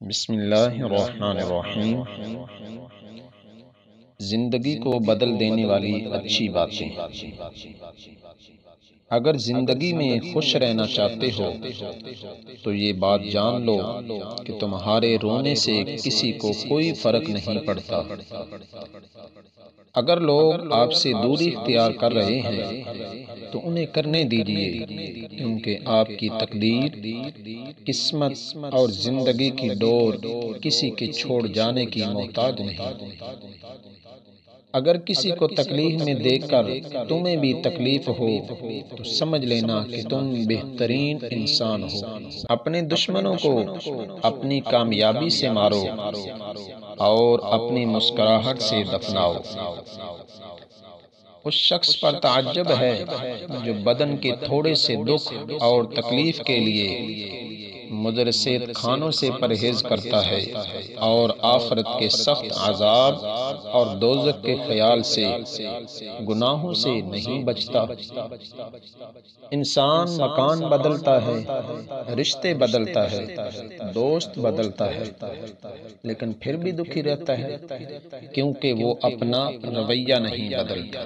بسم اللہ الرحمن الرحیم۔ زندگی کو بدل دینے والی اچھی باتیں۔ اگر زندگی میں خوش رہنا چاہتے ہو تو یہ بات جان لو کہ تمہارے رونے سے کسی کو کوئی فرق نہیں پڑتا۔ اگر لوگ آپ سے دوری اختیار کر رہے ہیں تو انہیں کرنے دیجیے، کیونکہ آپ کی تقدیر، قسمت اور زندگی کی ڈور کسی کے چھوڑ جانے کی محتاج نہیں۔ اگر کسی کو تکلیف میں دیکھ کر تمہیں بھی تکلیف ہو تو سمجھ لینا کہ تم بہترین انسان ہو۔ اپنے دشمنوں کو اپنی کامیابی سے مارو اور اپنی مسکراہٹ سے دفناؤ۔ اس شخص پر تعجب ہے جو بدن کے تھوڑے سے دکھ اور تکلیف کے لیے مضر کھانوں سے پرہیز کرتا ہے اور آخرت کے سخت عذاب اور دوزخ کے خیال سے گناہوں سے نہیں بچتا۔ انسان مکان بدلتا ہے، رشتے بدلتا ہے، دوست بدلتا ہے، لیکن پھر بھی دکھی رہتا ہے کیونکہ وہ اپنا رویہ نہیں بدلتا۔